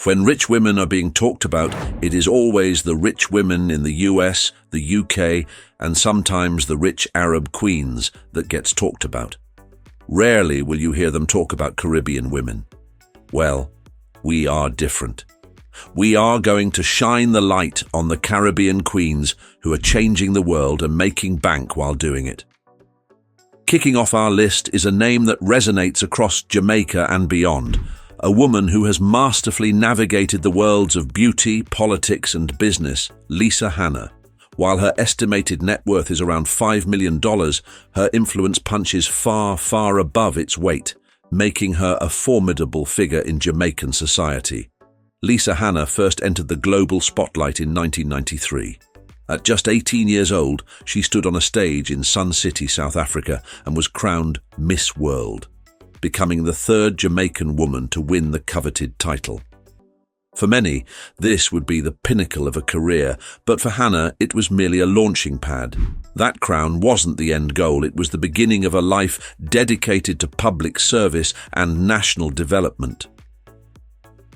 When rich women are being talked about, it is always the rich women in the US, the UK, and sometimes the rich Arab queens that gets talked about. Rarely will you hear them talk about Caribbean women. Well, we are different. We are going to shine the light on the Caribbean queens who are changing the world and making bank while doing it. Kicking off our list is a name that resonates across Jamaica and beyond, a woman who has masterfully navigated the worlds of beauty, politics, and business, Lisa Hanna. While her estimated net worth is around $5 million, her influence punches far, far above its weight, making her a formidable figure in Jamaican society. Lisa Hanna first entered the global spotlight in 1993. At just 18 years old, she stood on a stage in Sun City, South Africa, and was crowned Miss World, becoming the third Jamaican woman to win the coveted title. For many, this would be the pinnacle of a career, but for Hanna, it was merely a launching pad. That crown wasn't the end goal, it was the beginning of a life dedicated to public service and national development.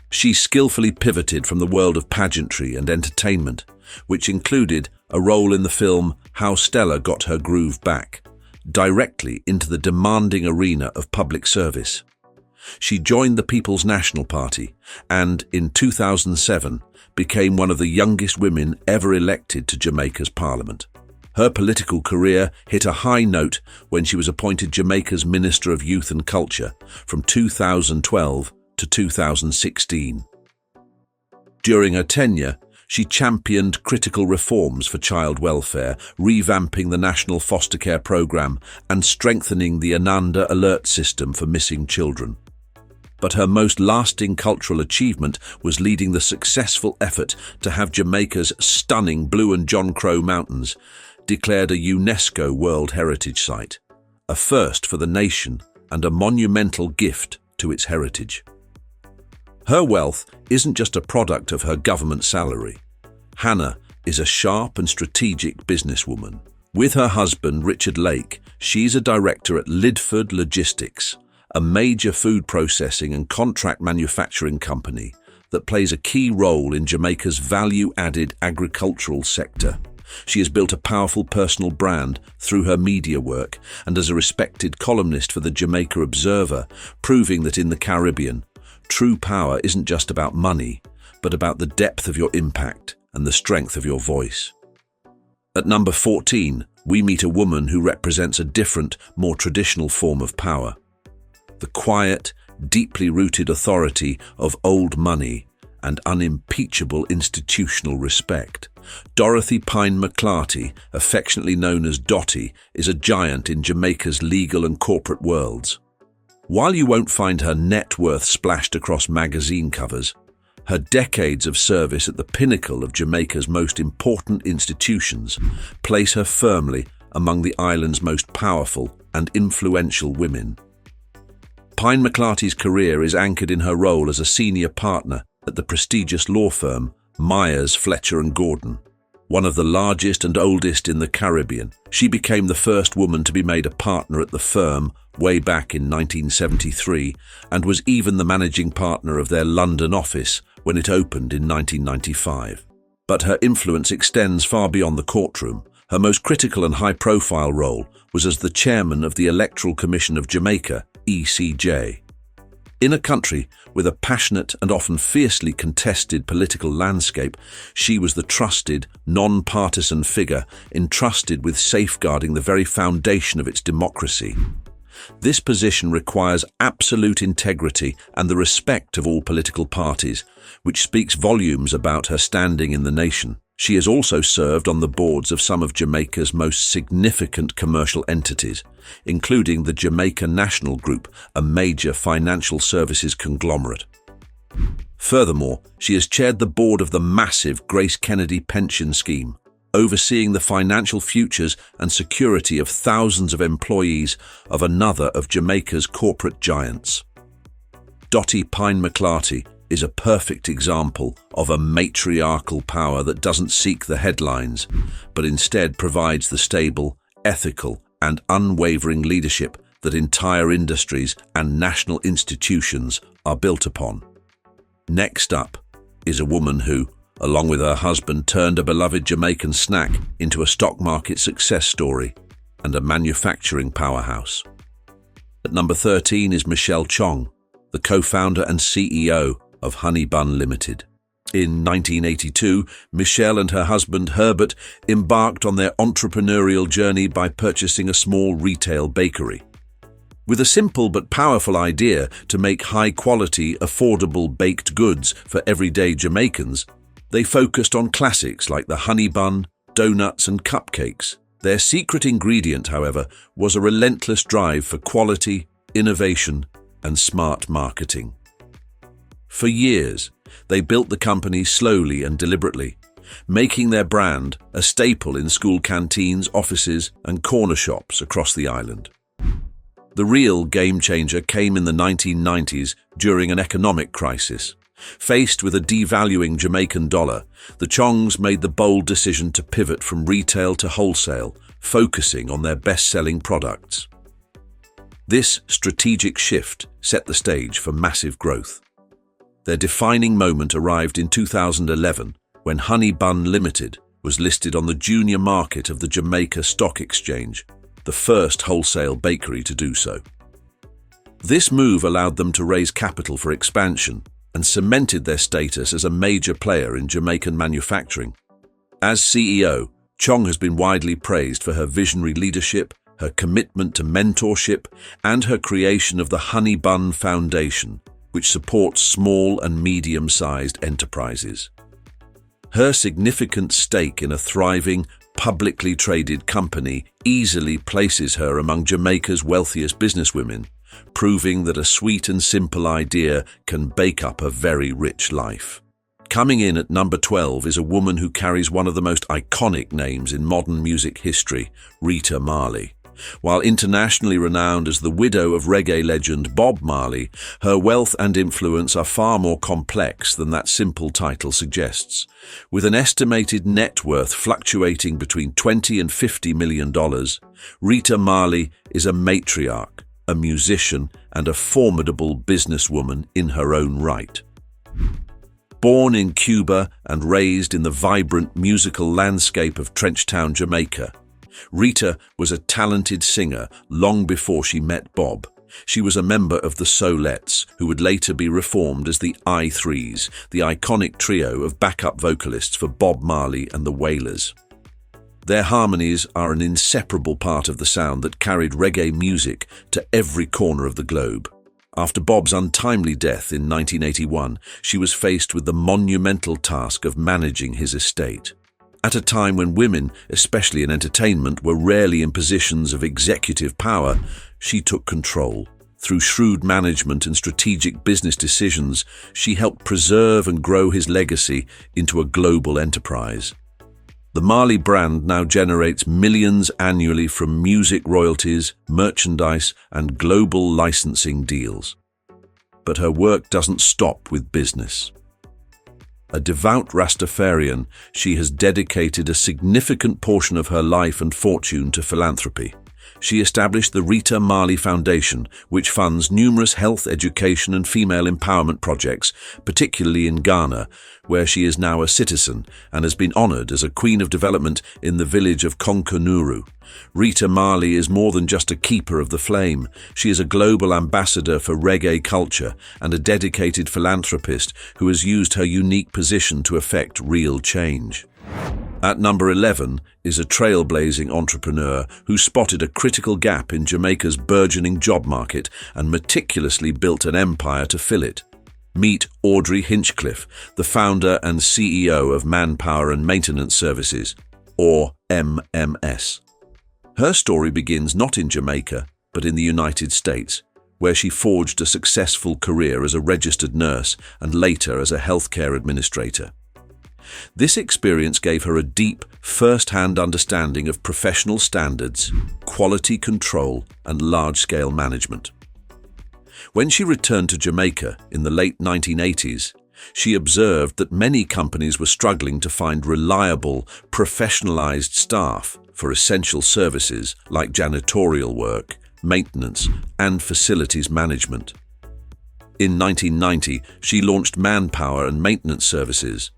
She skillfully pivoted from the world of pageantry and entertainment, which included a role in the film How Stella Got Her Groove Back, directly into the demanding arena of public service. She joined the People's National Party and, in 2007, became one of the youngest women ever elected to Jamaica's parliament. Her political career hit a high note when she was appointed Jamaica's Minister of Youth and Culture from 2012 to 2016. During her tenure, she championed critical reforms for child welfare, revamping the national foster care program and strengthening the Ananda alert system for missing children. But her most lasting cultural achievement was leading the successful effort to have Jamaica's stunning Blue and John Crow Mountains declared a UNESCO World Heritage Site, a first for the nation and a monumental gift to its heritage. Her wealth isn't just a product of her government salary. Hanna is a sharp and strategic businesswoman. With her husband, Richard Lake, she's a director at Lidford Logistics, a major food processing and contract manufacturing company that plays a key role in Jamaica's value-added agricultural sector. She has built a powerful personal brand through her media work and as a respected columnist for the Jamaica Observer, proving that in the Caribbean, true power isn't just about money, but about the depth of your impact and the strength of your voice. At number 14, we meet a woman who represents a different, more traditional form of power. The quiet, deeply rooted authority of old money and unimpeachable institutional respect. Dorothy Pine McClarty, affectionately known as Dottie, is a giant in Jamaica's legal and corporate worlds. While you won't find her net worth splashed across magazine covers, her decades of service at the pinnacle of Jamaica's most important institutions place her firmly among the island's most powerful and influential women. Pine McClarty's career is anchored in her role as a senior partner at the prestigious law firm Myers, Fletcher & Gordon. One of the largest and oldest in the Caribbean, she became the first woman to be made a partner at the firm way back in 1973 and was even the managing partner of their London office when it opened in 1995. But her influence extends far beyond the courtroom. Her most critical and high-profile role was as the chairman of the Electoral Commission of Jamaica, ECJ. In a country with a passionate and often fiercely contested political landscape, she was the trusted, non-partisan figure entrusted with safeguarding the very foundation of its democracy. This position requires absolute integrity and the respect of all political parties, which speaks volumes about her standing in the nation. She has also served on the boards of some of Jamaica's most significant commercial entities, including the Jamaica National Group, a major financial services conglomerate. Furthermore, she has chaired the board of the massive Grace Kennedy pension scheme, overseeing the financial futures and security of thousands of employees of another of Jamaica's corporate giants. Dottie Pine McClarty is a perfect example of a matriarchal power that doesn't seek the headlines, but instead provides the stable, ethical, and unwavering leadership that entire industries and national institutions are built upon. Next up is a woman who, along with her husband, turned a beloved Jamaican snack into a stock market success story and a manufacturing powerhouse. At number 13 is Michelle Chong, the co-founder and CEO of Honey Bun Limited. In 1982, Michelle and her husband Herbert embarked on their entrepreneurial journey by purchasing a small retail bakery. With a simple but powerful idea to make high-quality, affordable baked goods for everyday Jamaicans, they focused on classics like the honey bun, donuts, and cupcakes. Their secret ingredient, however, was a relentless drive for quality, innovation, and smart marketing. For years, they built the company slowly and deliberately, making their brand a staple in school canteens, offices, and corner shops across the island. The real game changer came in the 1990s during an economic crisis. Faced with a devaluing Jamaican dollar, the Chongs made the bold decision to pivot from retail to wholesale, focusing on their best-selling products. This strategic shift set the stage for massive growth. Their defining moment arrived in 2011 when Honey Bun Limited was listed on the junior market of the Jamaica Stock Exchange, the first wholesale bakery to do so. This move allowed them to raise capital for expansion and cemented their status as a major player in Jamaican manufacturing. As CEO, Chong has been widely praised for her visionary leadership, her commitment to mentorship, and her creation of the Honey Bun Foundation, which supports small and medium-sized enterprises. Her significant stake in a thriving, publicly traded company easily places her among Jamaica's wealthiest businesswomen, proving that a sweet and simple idea can bake up a very rich life. Coming in at number 12 is a woman who carries one of the most iconic names in modern music history, Rita Marley. While internationally renowned as the widow of reggae legend Bob Marley, her wealth and influence are far more complex than that simple title suggests. With an estimated net worth fluctuating between $20 and $50 million, Rita Marley is a matriarch, a musician, and a formidable businesswoman in her own right. Born in Cuba and raised in the vibrant musical landscape of Trenchtown, Jamaica, Rita was a talented singer long before she met Bob. She was a member of the Solettes, who would later be reformed as the I-Threes, the iconic trio of backup vocalists for Bob Marley and the Wailers. Their harmonies are an inseparable part of the sound that carried reggae music to every corner of the globe. After Bob's untimely death in 1981, she was faced with the monumental task of managing his estate. At a time when women, especially in entertainment, were rarely in positions of executive power, she took control. Through shrewd management and strategic business decisions, she helped preserve and grow his legacy into a global enterprise. The Marley brand now generates millions annually from music royalties, merchandise, and global licensing deals. But her work doesn't stop with business. A devout Rastafarian, she has dedicated a significant portion of her life and fortune to philanthropy. She established the Rita Marley Foundation, which funds numerous health, education, and female empowerment projects, particularly in Ghana, where she is now a citizen and has been honored as a Queen of Development in the village of Konkonuru. Rita Marley is more than just a keeper of the flame. She is a global ambassador for reggae culture and a dedicated philanthropist who has used her unique position to effect real change. At number 11 is a trailblazing entrepreneur who spotted a critical gap in Jamaica's burgeoning job market and meticulously built an empire to fill it. Meet Audrey Hinchcliffe, the founder and CEO of Manpower and Maintenance Services, or MMS. Her story begins not in Jamaica, but in the United States, where she forged a successful career as a registered nurse and later as a healthcare administrator. This experience gave her a deep, first-hand understanding of professional standards, quality control, and large-scale management. When she returned to Jamaica in the late 1980s, she observed that many companies were struggling to find reliable, professionalized staff for essential services like janitorial work, maintenance, and facilities management. In 1990, she launched manpower and maintenance services.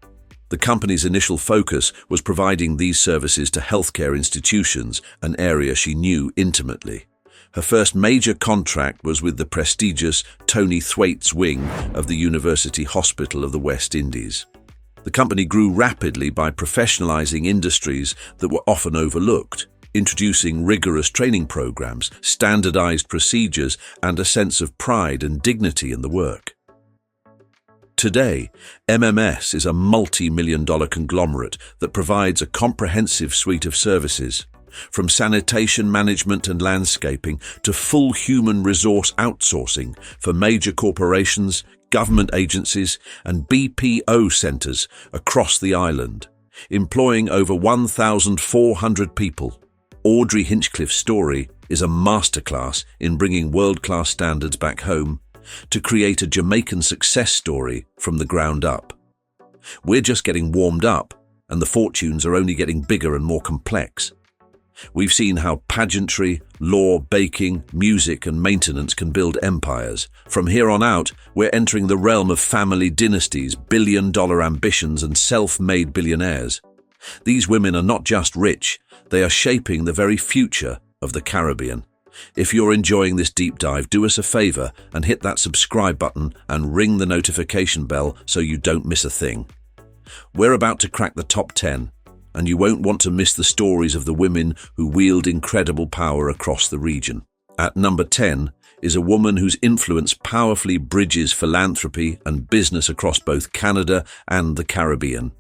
The company's initial focus was providing these services to healthcare institutions, an area she knew intimately. Her first major contract was with the prestigious Tony Thwaites wing of the University Hospital of the West Indies. The company grew rapidly by professionalizing industries that were often overlooked, introducing rigorous training programs, standardized procedures, and a sense of pride and dignity in the work. Today, MMS is a multi-million-dollar conglomerate that provides a comprehensive suite of services, from sanitation management and landscaping to full human resource outsourcing for major corporations, government agencies, and BPO centers across the island, employing over 1,400 people. Audrey Hinchcliffe's story is a masterclass in bringing world-class standards back home to create a Jamaican success story from the ground up. We're just getting warmed up, and the fortunes are only getting bigger and more complex. We've seen how pageantry, law, baking, music, and maintenance can build empires. From here on out, we're entering the realm of family dynasties, billion-dollar ambitions, and self-made billionaires. These women are not just rich, they are shaping the very future of the Caribbean. If you're enjoying this deep dive, do us a favor and hit that subscribe button and ring the notification bell so you don't miss a thing. We're about to crack the top 10, and you won't want to miss the stories of the women who wield incredible power across the region. At number 10 is a woman whose influence powerfully bridges philanthropy and business across both Canada and the Caribbean.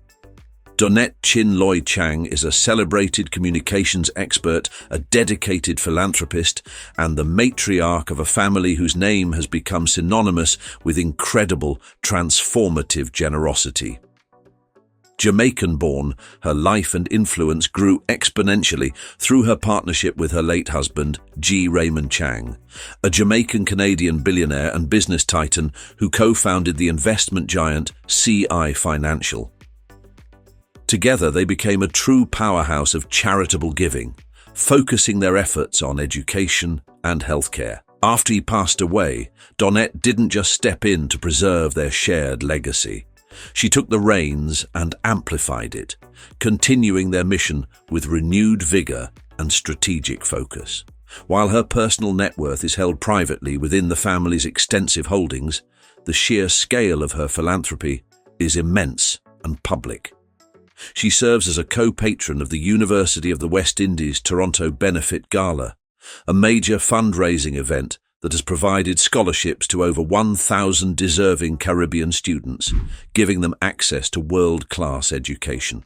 Donette Chin Loy Chang is a celebrated communications expert, a dedicated philanthropist, and the matriarch of a family whose name has become synonymous with incredible, transformative generosity. Jamaican-born, her life and influence grew exponentially through her partnership with her late husband, G. Raymond Chang, a Jamaican-Canadian billionaire and business titan who co-founded the investment giant CI Financial. Together, they became a true powerhouse of charitable giving, focusing their efforts on education and healthcare. After he passed away, Donette didn't just step in to preserve their shared legacy. She took the reins and amplified it, continuing their mission with renewed vigor and strategic focus. While her personal net worth is held privately within the family's extensive holdings, the sheer scale of her philanthropy is immense and public. She serves as a co-patron of the University of the West Indies Toronto Benefit Gala, a major fundraising event that has provided scholarships to over 1,000 deserving Caribbean students, giving them access to world-class education.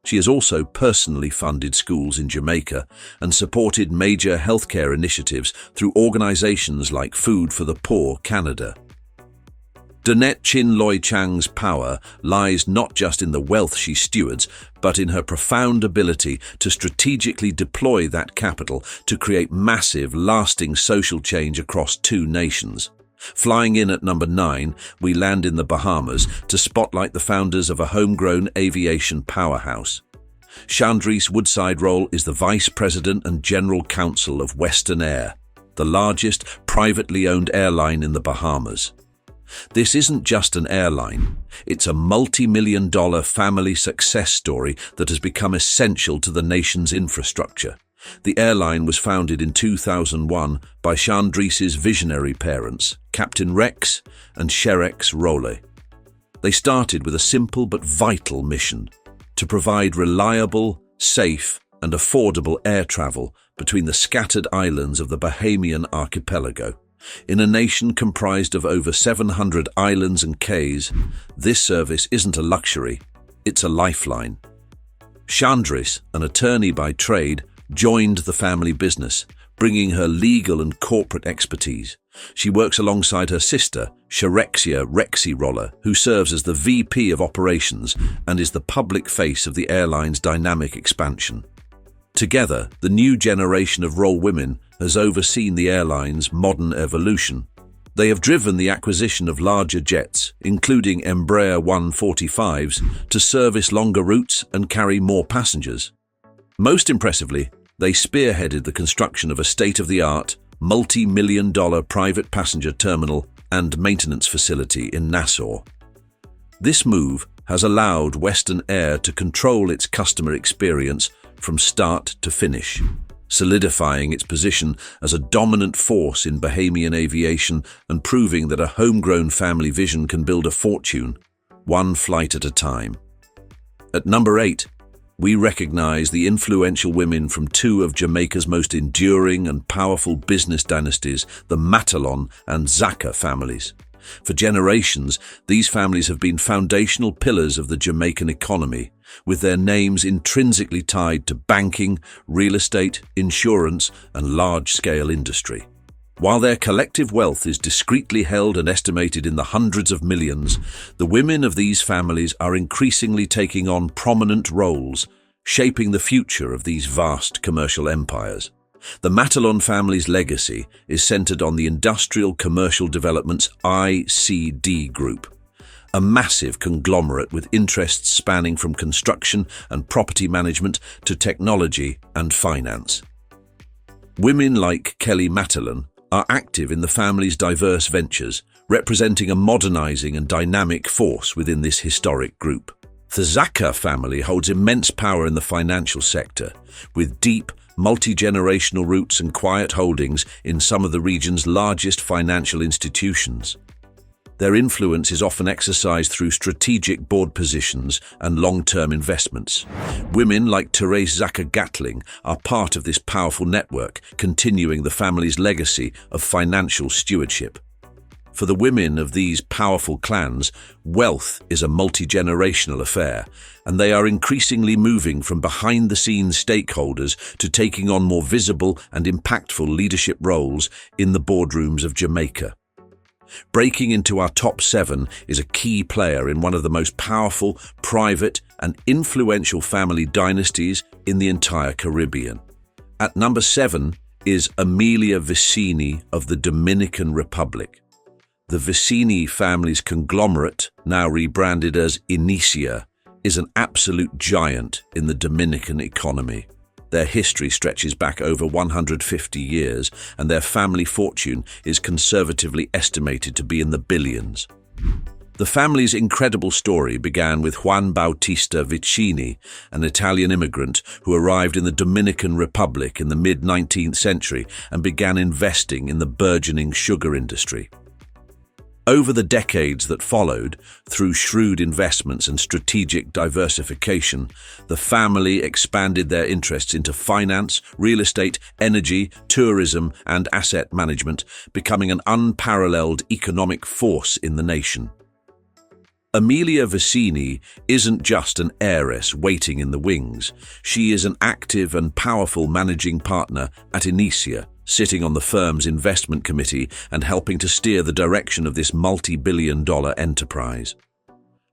She has also personally funded schools in Jamaica and supported major healthcare initiatives through organizations like Food for the Poor Canada. Donette Chin Loy Chang's power lies not just in the wealth she stewards, but in her profound ability to strategically deploy that capital to create massive, lasting social change across two nations. Flying in at number 9, we land in the Bahamas to spotlight the founders of a homegrown aviation powerhouse. Chandrice Woodside-Roll is the Vice President and General Counsel of Western Air, the largest privately owned airline in the Bahamas. This isn't just an airline, it's a multi-million-dollar family success story that has become essential to the nation's infrastructure. The airline was founded in 2001 by Chandrice's visionary parents, Captain Rex and Sherex Rowley. They started with a simple but vital mission: to provide reliable, safe, and affordable air travel between the scattered islands of the Bahamian archipelago. In a nation comprised of over 700 islands and cays, this service isn't a luxury, it's a lifeline. Chandrice, an attorney by trade, joined the family business, bringing her legal and corporate expertise. She works alongside her sister, Sherexia Rexy Roller, who serves as the VP of Operations and is the public face of the airline's dynamic expansion. Together, the new generation of Roll women has overseen the airline's modern evolution. They have driven the acquisition of larger jets, including Embraer 145s, to service longer routes and carry more passengers. Most impressively, they spearheaded the construction of a state-of-the-art, multi-million-dollar private passenger terminal and maintenance facility in Nassau. This move has allowed Western Air to control its customer experience from start to finish, solidifying its position as a dominant force in Bahamian aviation and proving that a homegrown family vision can build a fortune, one flight at a time. At number 8, we recognize the influential women from two of Jamaica's most enduring and powerful business dynasties, the Matalon and Zaka families. For generations, these families have been foundational pillars of the Jamaican economy, with their names intrinsically tied to banking, real estate, insurance, and large-scale industry. While their collective wealth is discreetly held and estimated in the hundreds of millions, the women of these families are increasingly taking on prominent roles, shaping the future of these vast commercial empires. The Matalon family's legacy is centered on the Industrial Commercial Development's ICD Group, a massive conglomerate with interests spanning from construction and property management to technology and finance. Women like Kelly Matalon are active in the family's diverse ventures, representing a modernizing and dynamic force within this historic group. The Zaka family holds immense power in the financial sector, with deep, multi-generational roots and quiet holdings in some of the region's largest financial institutions. Their influence is often exercised through strategic board positions and long-term investments. Women like Therese Zaka Gatling are part of this powerful network, continuing the family's legacy of financial stewardship. For the women of these powerful clans, wealth is a multi-generational affair, and they are increasingly moving from behind-the-scenes stakeholders to taking on more visible and impactful leadership roles in the boardrooms of Jamaica. Breaking into our top 7 is a key player in one of the most powerful, private, and influential family dynasties in the entire Caribbean. At number 7 is Amelia Vicini of the Dominican Republic. The Vicini family's conglomerate, now rebranded as Inicia, is an absolute giant in the Dominican economy. Their history stretches back over 150 years, and their family fortune is conservatively estimated to be in the billions. The family's incredible story began with Juan Bautista Vicini, an Italian immigrant who arrived in the Dominican Republic in the mid-19th century and began investing in the burgeoning sugar industry. Over the decades that followed, through shrewd investments and strategic diversification, the family expanded their interests into finance, real estate, energy, tourism, and asset management, becoming an unparalleled economic force in the nation. Amelia Vicini isn't just an heiress waiting in the wings. She is an active and powerful managing partner at Inicia, sitting on the firm's investment committee and helping to steer the direction of this multi-billion-dollar enterprise.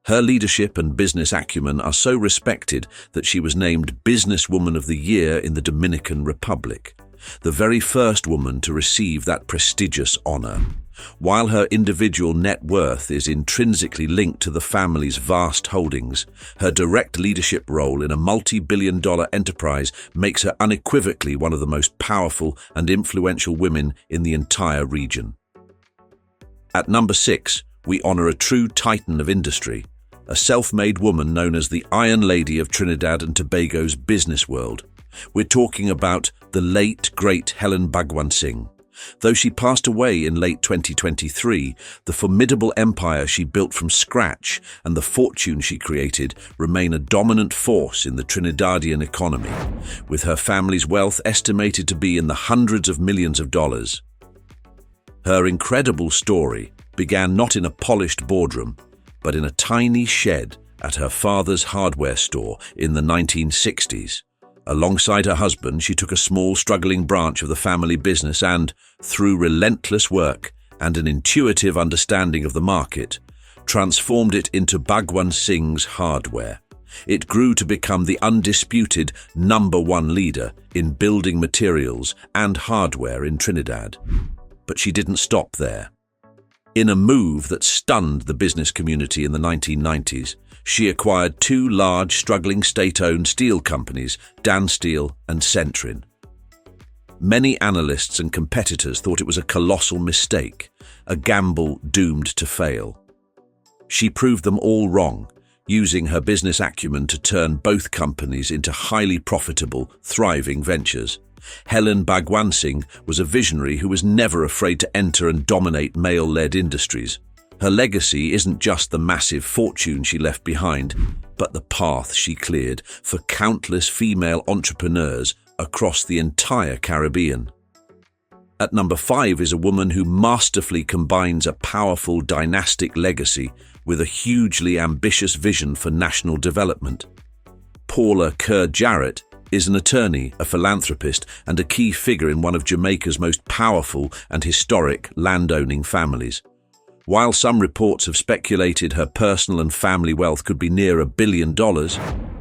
Her leadership and business acumen are so respected that she was named Businesswoman of the Year in the Dominican Republic, the very first woman to receive that prestigious honor. While her individual net worth is intrinsically linked to the family's vast holdings, her direct leadership role in a multi-billion-dollar enterprise makes her unequivocally one of the most powerful and influential women in the entire region. At number 6, we honor a true titan of industry, a self-made woman known as the Iron Lady of Trinidad and Tobago's business world. We're talking about the late, great Helen Bhagwan-Singh. Though she passed away in late 2023, the formidable empire she built from scratch and the fortune she created remain a dominant force in the Trinidadian economy, with her family's wealth estimated to be in the hundreds of millions of dollars. Her incredible story began not in a polished boardroom, but in a tiny shed at her father's hardware store in the 1960s. Alongside her husband, she took a small, struggling branch of the family business and, through relentless work and an intuitive understanding of the market, transformed it into Bhagwan-Singh's Hardware. It grew to become the undisputed #1 leader in building materials and hardware in Trinidad. But she didn't stop there. In a move that stunned the business community in the 1990s, she acquired 2 large, struggling state-owned steel companies, Dan Steel and Centrin. Many analysts and competitors thought it was a colossal mistake, a gamble doomed to fail. She proved them all wrong, using her business acumen to turn both companies into highly profitable, thriving ventures. Helen Bhagwan Singh was a visionary who was never afraid to enter and dominate male-led industries. Her legacy isn't just the massive fortune she left behind, but the path she cleared for countless female entrepreneurs across the entire Caribbean. At number 5 is a woman who masterfully combines a powerful dynastic legacy with a hugely ambitious vision for national development. Paula Kerr Jarrett is an attorney, a philanthropist, and a key figure in one of Jamaica's most powerful and historic landowning families. While some reports have speculated her personal and family wealth could be near $1 billion,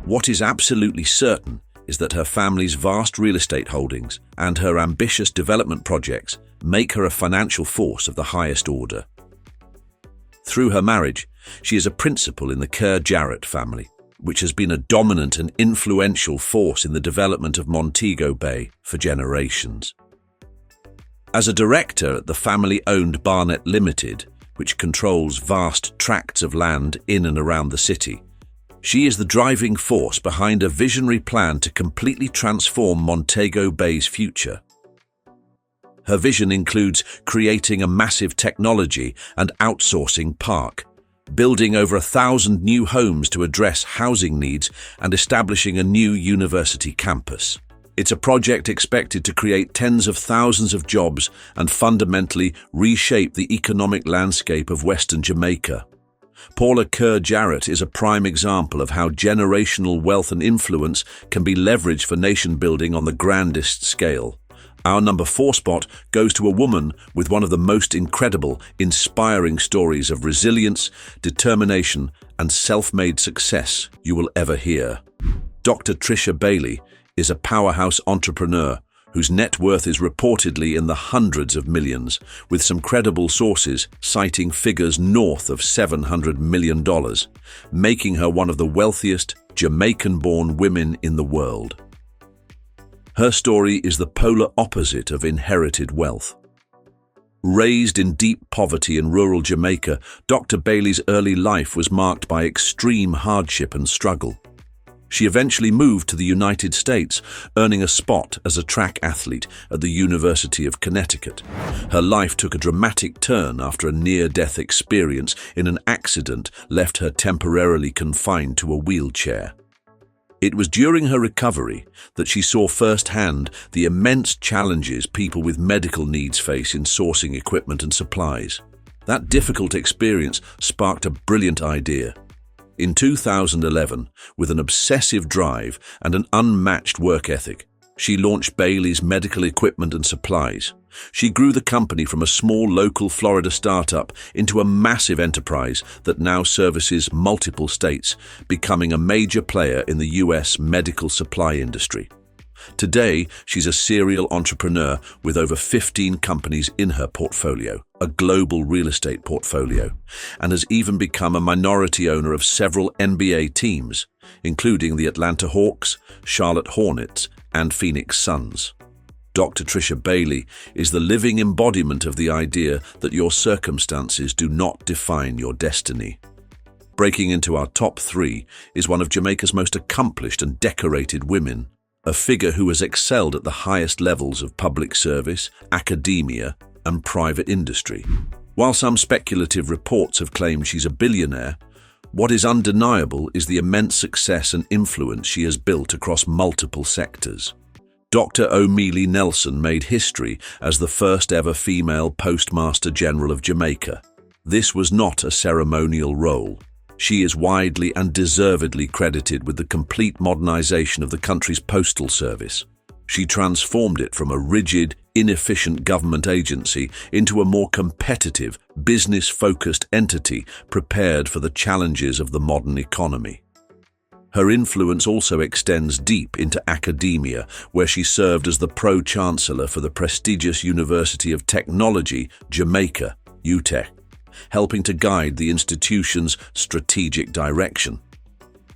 what is absolutely certain is that her family's vast real estate holdings and her ambitious development projects make her a financial force of the highest order. Through her marriage, she is a principal in the Kerr Jarrett family, which has been a dominant and influential force in the development of Montego Bay for generations. As a director at the family-owned Barnett Limited, which controls vast tracts of land in and around the city, she is the driving force behind a visionary plan to completely transform Montego Bay's future. Her vision includes creating a massive technology and outsourcing park, building over 1,000 new homes to address housing needs, and establishing a new university campus. It's a project expected to create tens of thousands of jobs and fundamentally reshape the economic landscape of Western Jamaica. Paula Kerr Jarrett is a prime example of how generational wealth and influence can be leveraged for nation building on the grandest scale. Our number 4 spot goes to a woman with one of the most incredible, inspiring stories of resilience, determination, and self-made success you will ever hear. Dr. Trisha Bailey is a powerhouse entrepreneur whose net worth is reportedly in the hundreds of millions, with some credible sources citing figures north of $700 million, making her one of the wealthiest Jamaican-born women in the world. Her story is the polar opposite of inherited wealth. Raised in deep poverty in rural Jamaica, Dr. Bailey's early life was marked by extreme hardship and struggle. She eventually moved to the United States, earning a spot as a track athlete at the University of Connecticut. Her life took a dramatic turn after a near-death experience in an accident left her temporarily confined to a wheelchair. It was during her recovery that she saw firsthand the immense challenges people with medical needs face in sourcing equipment and supplies. That difficult experience sparked a brilliant idea. In 2011, with an obsessive drive and an unmatched work ethic, she launched Bailey's Medical Equipment and Supplies. She grew the company from a small local Florida startup into a massive enterprise that now services multiple states, becoming a major player in the U.S. medical supply industry. Today, she's a serial entrepreneur with over 15 companies in her portfolio, a global real estate portfolio, and has even become a minority owner of several NBA teams, including the Atlanta Hawks, Charlotte Hornets, and Phoenix Suns. Dr. Trisha Bailey is the living embodiment of the idea that your circumstances do not define your destiny. Breaking into our top 3 is one of Jamaica's most accomplished and decorated women, a figure who has excelled at the highest levels of public service, academia, and private industry. While some speculative reports have claimed she's a billionaire, what is undeniable is the immense success and influence she has built across multiple sectors. Dr. O'Mealy Nelson made history as the first ever female Postmaster General of Jamaica. This was not a ceremonial role. She is widely and deservedly credited with the complete modernization of the country's postal service. She transformed it from a rigid, inefficient government agency into a more competitive, business-focused entity prepared for the challenges of the modern economy. Her influence also extends deep into academia, where she served as the Pro-Chancellor for the prestigious University of Technology, Jamaica, UTEC, helping to guide the institution's strategic direction.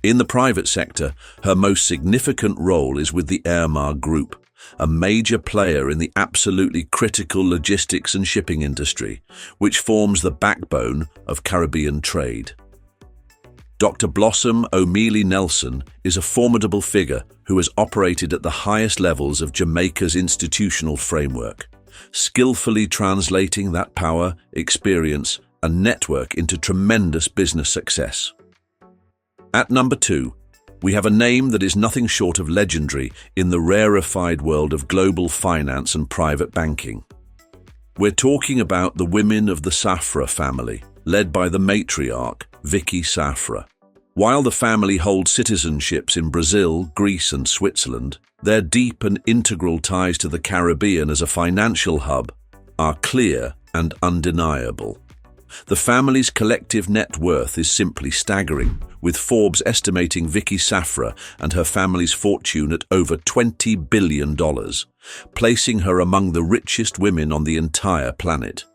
In the private sector, her most significant role is with the Airmar Group, a major player in the absolutely critical logistics and shipping industry, which forms the backbone of Caribbean trade. Dr. Blossom O'Mealy Nelson is a formidable figure who has operated at the highest levels of Jamaica's institutional framework, skillfully translating that power, experience, and network into tremendous business success. At number 2, we have a name that is nothing short of legendary in the rarefied world of global finance and private banking. We're talking about the women of the Safra family, led by the matriarch, Vicky Safra. While the family holds citizenships in Brazil, Greece, and Switzerland, their deep and integral ties to the Caribbean as a financial hub are clear and undeniable. The family's collective net worth is simply staggering, with Forbes estimating Vicky Safra and her family's fortune at over $20 billion, placing her among the richest women on the entire planet.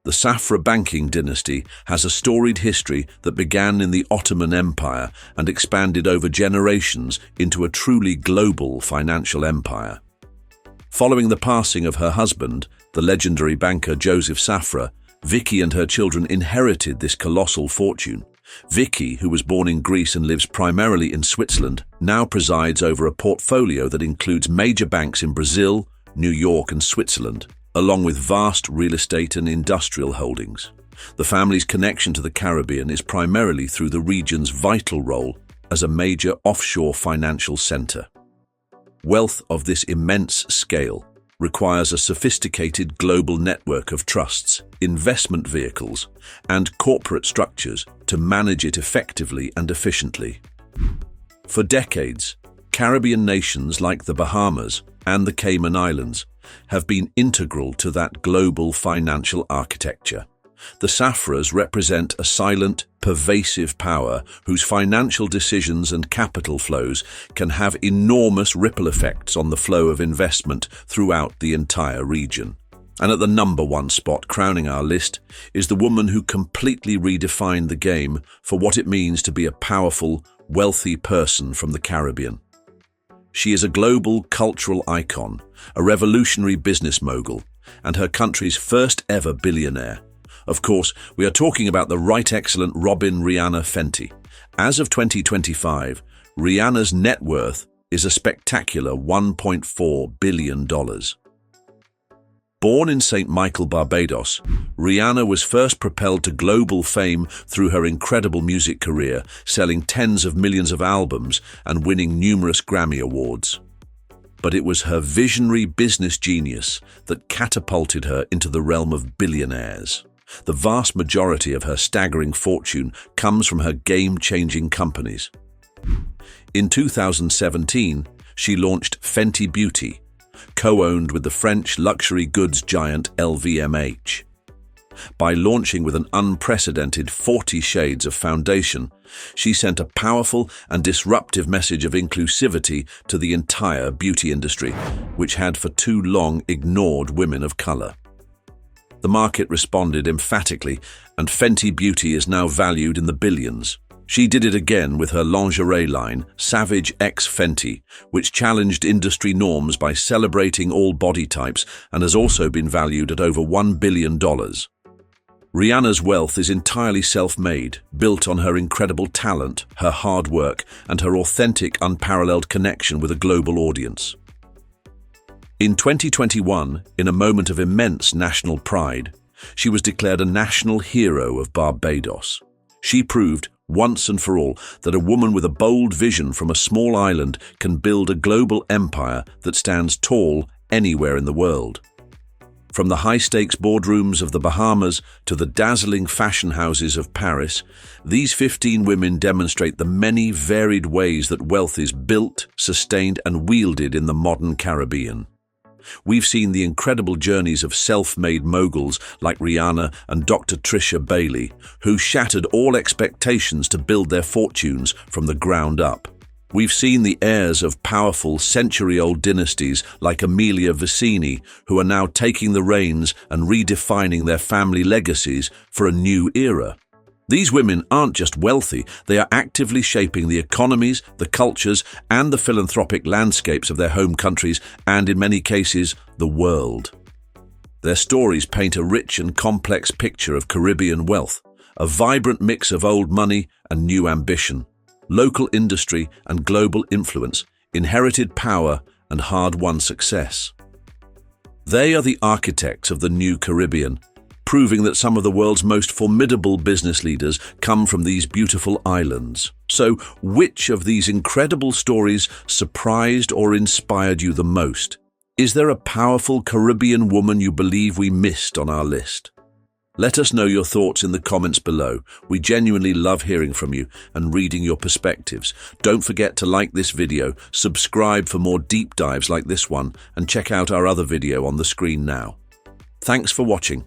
The Safra banking dynasty has a storied history that began in the Ottoman Empire and expanded over generations into a truly global financial empire. Following the passing of her husband, the legendary banker Joseph Safra, Vicky and her children inherited this colossal fortune. Vicky, who was born in Greece and lives primarily in Switzerland, now presides over a portfolio that includes major banks in Brazil, New York, and Switzerland, along with vast real estate and industrial holdings. The family's connection to the Caribbean is primarily through the region's vital role as a major offshore financial center. Wealth of this immense scale requires a sophisticated global network of trusts, investment vehicles, and corporate structures to manage it effectively and efficiently. For decades, Caribbean nations like the Bahamas and the Cayman Islands have been integral to that global financial architecture. The Safras represent a silent, pervasive power whose financial decisions and capital flows can have enormous ripple effects on the flow of investment throughout the entire region. And at the number 1 spot, crowning our list, is the woman who completely redefined the game for what it means to be a powerful, wealthy person from the Caribbean. She is a global cultural icon, a revolutionary business mogul, and her country's first ever billionaire. Of course, we are talking about the right excellent Robin Rihanna Fenty. As of 2025, Rihanna's net worth is a spectacular $1.4 billion. Born in St. Michael, Barbados, Rihanna was first propelled to global fame through her incredible music career, selling tens of millions of albums and winning numerous Grammy Awards. But it was her visionary business genius that catapulted her into the realm of billionaires. The vast majority of her staggering fortune comes from her game-changing companies. In 2017, she launched Fenty Beauty, co-owned with the French luxury goods giant LVMH. By launching with an unprecedented 40 shades of foundation, she sent a powerful and disruptive message of inclusivity to the entire beauty industry, which had for too long ignored women of color. The market responded emphatically, and Fenty Beauty is now valued in the billions. She did it again with her lingerie line, Savage X Fenty, which challenged industry norms by celebrating all body types and has also been valued at over $1 billion. Rihanna's wealth is entirely self-made, built on her incredible talent, her hard work, and her authentic, unparalleled connection with a global audience. In 2021, in a moment of immense national pride, she was declared a national hero of Barbados. She proved, once and for all, that a woman with a bold vision from a small island can build a global empire that stands tall anywhere in the world. From the high-stakes boardrooms of the Bahamas to the dazzling fashion houses of Paris, these 15 women demonstrate the many varied ways that wealth is built, sustained, and wielded in the modern Caribbean. We've seen the incredible journeys of self-made moguls like Rihanna and Dr. Trisha Bailey, who shattered all expectations to build their fortunes from the ground up. We've seen the heirs of powerful century-old dynasties like Amelia Vicini, who are now taking the reins and redefining their family legacies for a new era. These women aren't just wealthy, they are actively shaping the economies, the cultures, and the philanthropic landscapes of their home countries and, in many cases, the world. Their stories paint a rich and complex picture of Caribbean wealth, a vibrant mix of old money and new ambition, local industry and global influence, inherited power and hard-won success. They are the architects of the new Caribbean, proving that some of the world's most formidable business leaders come from these beautiful islands. So, which of these incredible stories surprised or inspired you the most? Is there a powerful Caribbean woman you believe we missed on our list? Let us know your thoughts in the comments below. We genuinely love hearing from you and reading your perspectives. Don't forget to like this video, subscribe for more deep dives like this one, and check out our other video on the screen now. Thanks for watching.